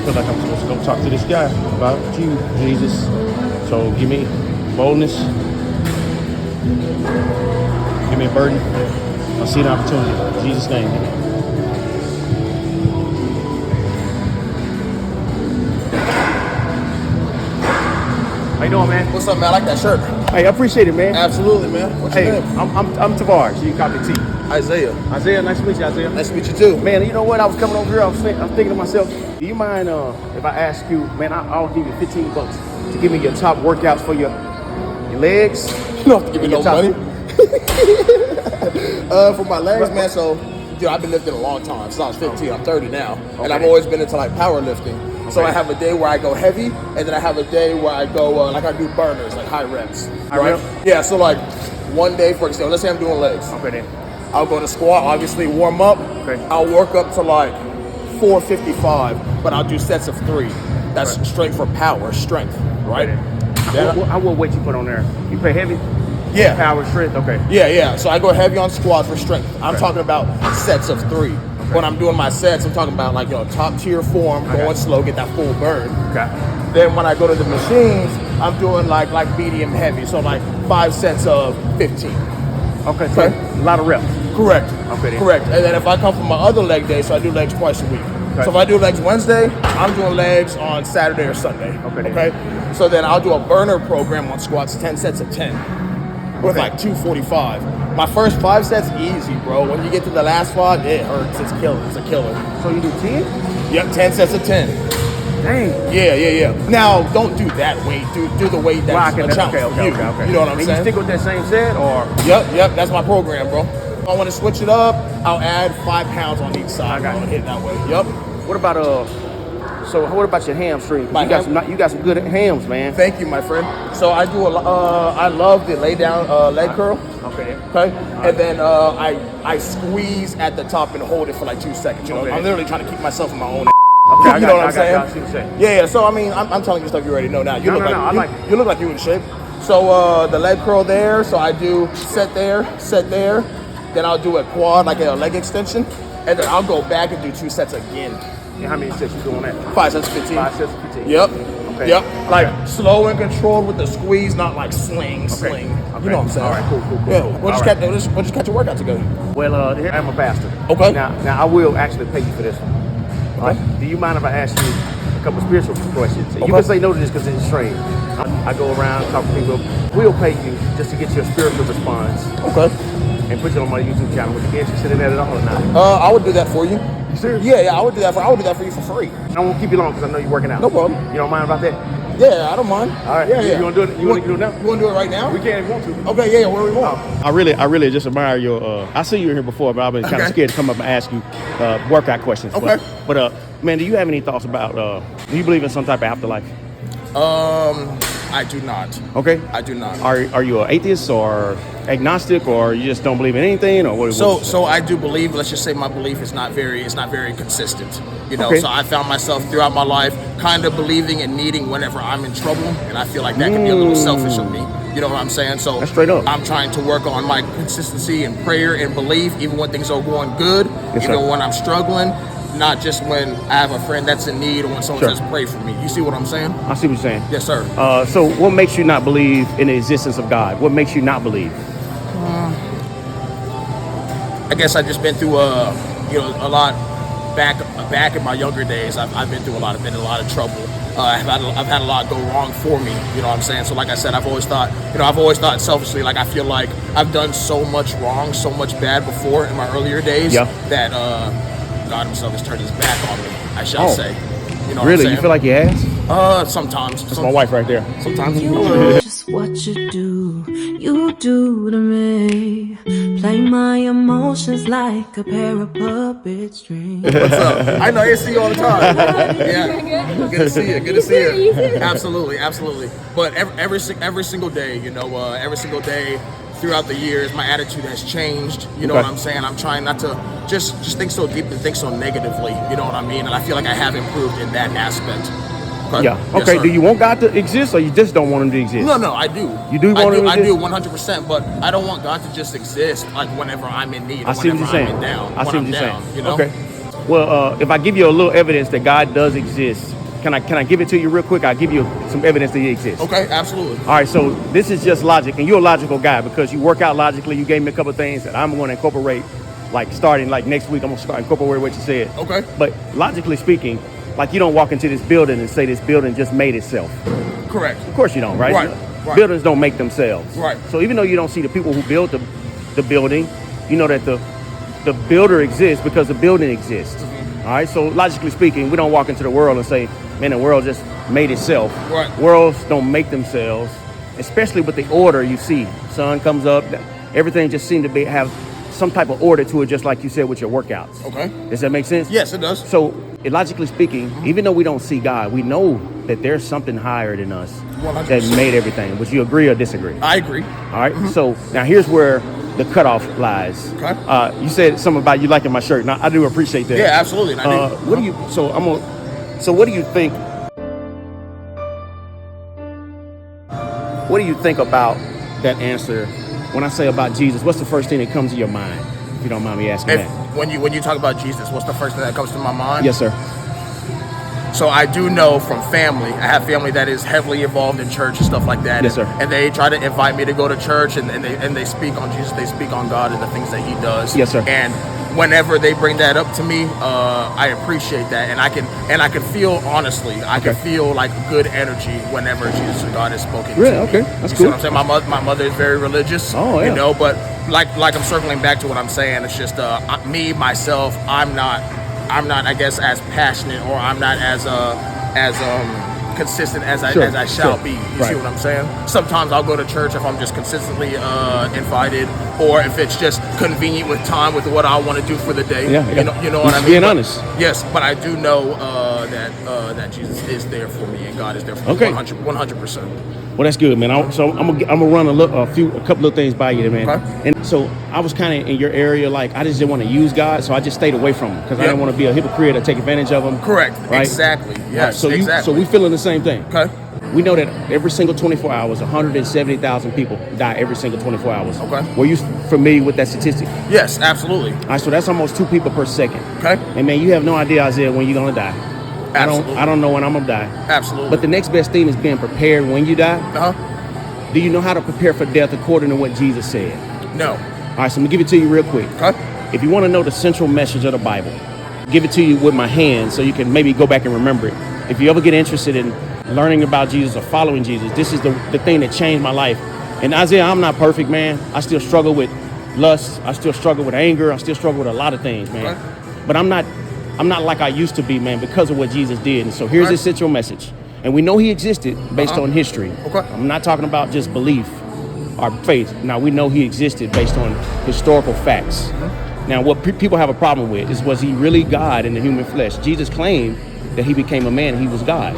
feel like I'm supposed to go talk to this guy about you, Jesus. So give me boldness. Give me a burden. I'll see an opportunity. In Jesus' name. How you doing, man? What's up, man? I like that shirt. Hey, I appreciate it, man. Absolutely, man. What's your name? I'm Tavares. You can call me T. Isaiah. Isaiah, nice to meet you, Isaiah. Nice to meet you too. Man, you know what? I was coming over here. I'm thinking to myself, do you mind if I ask you, man? I'll give you $15 to give me your top workouts for your legs. You don't have to give me no money. For my legs, man. So, dude, I've been lifting a long time. Since I was 15. I'm 30 now, and I've always been into like powerlifting. So I have a day where I go heavy, and then I have a day where I go like I do burners, like high reps. Right? Yeah. So like one day, for example, let's say I'm doing legs. Okay, then. I'll go to squat, obviously warm up. Okay. I'll work up to like 455, but I'll do sets of 3. That's straight for power, strength, right? How what weight you put on there? You pay heavy? Yeah. Power, strength, okay. Yeah. So I go heavy on squats for strength. I'm talking about sets of 3. When I'm doing my sets, I'm talking about like, top tier form, going slow, get that full burn. Okay. Then when I go to the machines, I'm doing like medium heavy, so like 5 sets of 15. Okay, so a lot of reps. Correct. Okay, then. Correct. And then if I come from my other leg day, so I do legs twice a week. Okay. So if I do legs Wednesday, I'm doing legs on Saturday or Sunday. Okay. So then I'll do a burner program on squats, 10 sets of 10 with like 245. My first 5 sets easy, bro. When you get to the last 5, it hurts. It's killing. It's a killer. So you do 10? Yep, 10 sets of 10. Dang. Yeah. Now, don't do that weight. Do the weight that's a challenge for you. Okay. You know what I'm saying? You stick with that same set, or? Yep. That's my program, bro. If I want to switch it up, I'll add 5 pounds on each side. I want to hit that way. Yep. What about your hamstring? You got some good hams, man. Thank you, my friend. So I do I love the lay down leg curl. Okay. And then I squeeze at the top and hold it for like 2 seconds. You know, I'm literally trying to keep myself in my own. Okay, you know what I'm saying? I see what you're saying. Yeah. So I mean, I'm telling you stuff you already know now. You I like it. You look like you're in shape. So the leg curl there. So I do set there. Then I'll do a quad, like a leg extension, and then I'll go back and do 2 sets again. And how many sets you doing that? 5 sets of 15. 5 sets of 15. Yep. Okay. Yep. Like slow and controlled with the squeeze, not like sling. Okay. You know what I'm saying? All right, cool. Yeah. We'll just catch your workout together. Well, here I'm a pastor. Okay. Now I will actually pay you for this one. Okay. Do you mind if I ask you a couple spiritual questions? Okay. You can say no to this because it's strange. I go around, talk to people. We'll pay you just to get your spiritual response. Okay. And put it on my YouTube channel. Would you be interested in that at all or not? I would do that for you. You serious? Yeah. I would do that for you for free. I won't keep you long because I know you're working out. No problem. You don't mind about that? Yeah, I don't mind. All right. Yeah. You want to do it? You want to do it now? You want to do it right now? We can if you want to. Okay. Yeah. Where we want? I really just admire your. I see you in here before, but I've been kind of scared to come up and ask you workout questions. Okay. But man, do you have any thoughts about? Do you believe in some type of afterlife? I do not. Okay. I do not. Are you an atheist or agnostic, or you just don't believe in anything, or what? So I do believe. Let's just say my belief is not very consistent. You know, so I found myself throughout my life kind of believing and needing whenever I'm in trouble, and I feel like that can be a little selfish of me. You know what I'm saying? So that's straight up. I'm trying to work on my consistency and prayer and belief, even when things are going good, even when I'm struggling. Not just when I have a friend that's in need or when someone says pray for me. You see what I'm saying? I see what you're saying. Yes, sir. So what makes you not believe in the existence of God? What makes you not believe? I guess I've just been through a lot back in my younger days. I've been through a lot. I've been in a lot of trouble. I've had a lot go wrong for me. You know what I'm saying? So like I said, I've always thought selfishly, like I feel like I've done so much wrong, so much bad before in my earlier days that God himself has turned his back on me, I shall say. You know really? You feel like he has? Sometimes. That's my wife right there. Sometimes. Just what you do to me. Play my emotions like a pair of puppet strings. What's up? I know, I see you all the time. Yeah. Good to see you. Good to see you. Absolutely. But every single day, every single day throughout the years, my attitude has changed. You know what I'm saying? I'm trying not to just think so deep and think so negatively. You know what I mean? And I feel like I have improved in that aspect. Yeah. Okay. Do you want God to exist, or you just don't want him to exist? No, I do. You do want him to exist? I do 100%, but I don't want God to just exist like whenever I'm in need. I see what you're saying. Down, I see what you're saying. You know? Okay. Well, if I give you a little evidence that God does exist, Can I give it to you real quick? I'll give you some evidence that he exists. Okay, absolutely. All right, so this is just logic, and you're a logical guy because you work out logically. You gave me a couple of things that I'm going to incorporate, like starting like next week. I'm going to start incorporate what you said. Okay. But logically speaking, like you don't walk into this building and say this building just made itself. Correct. Of course you don't, right? Right. Buildings don't make themselves. Right. So even though you don't see the people who built the building, you know that the builder exists because the building exists. All right. So logically speaking, we don't walk into the world and say, man, the world just made itself. Right. Worlds don't make themselves, especially with the order you see. Sun comes up, everything just seems to have some type of order to it, just like you said with your workouts. Okay. Does that make sense? Yes, it does. So logically speaking, even though we don't see God, we know that there's something higher than us 100%. that made everything. Would you agree or disagree? I agree. All right. So now here's where the cutoff lies. Okay. You said something about you liking my shirt. Now I do appreciate that. Yeah, absolutely. I do. What do you? So what do you think? What do you think about that answer? When I say about Jesus, what's the first thing that comes to your mind? If you don't mind me asking that. When you talk about Jesus, what's the first thing that comes to my mind? Yes, sir. So I do know from family, I have family that is heavily involved in church and stuff like that. Yes, sir. And they try to invite me to go to church, and they speak on Jesus, they speak on God and the things that he does. Yes, sir. And whenever they bring that up to me, I appreciate that, and I can feel, honestly, I can feel like good energy whenever Jesus or God is spoken Really? to me. Okay, that's You see cool. what I'm saying? My mother is very religious. Oh, yeah. You know, but like I'm circling back to what I'm saying. It's just me myself. I'm not, I guess, as passionate, or I'm not as consistent as I shall be. You see what I'm saying? Sometimes I'll go to church if I'm just consistently invited, or if it's just convenient with time with what I want to do for the day. Yeah. You know what I mean? Being honest. Yes, but I do know that Jesus is there for me, and God is there for me 100%. Well, that's good, man. I'm gonna run a couple of things by you, man. Okay. And so I was kind of in your area, like I just didn't want to use God, so I just stayed away from him because I didn't want to be a hypocrite or take advantage of him. Correct. Right? Exactly. Yes. So exactly. So we feeling the same thing. Okay. We know that every single 24 hours, 170,000 people die every single 24 hours. Okay. Were you familiar with that statistic? Yes, absolutely. All right, so that's almost 2 people per second. Okay. And man, you have no idea, Isaiah, when you're gonna die. Absolutely. I don't know when I'm gonna die. Absolutely. But the next best thing is being prepared when you die. Do you know how to prepare for death according to what Jesus said? No. All right, so I'm gonna give it to you real quick. Okay. If you want to know the central message of the Bible, give it to you with my hand so you can maybe go back and remember it. If you ever get interested in learning about Jesus or following Jesus, this is the thing that changed my life. And Isaiah, I'm not perfect, man. I still struggle with lust. I still struggle with anger. I still struggle with a lot of things, man. Okay. But I'm not like I used to be, man, because of what Jesus did. And so here's his central message. And we know he existed based on history. Okay. I'm not talking about just belief or faith. Now, we know he existed based on historical facts. Now, what people have a problem with is, was he really God in the human flesh? Jesus claimed that he became a man and he was God.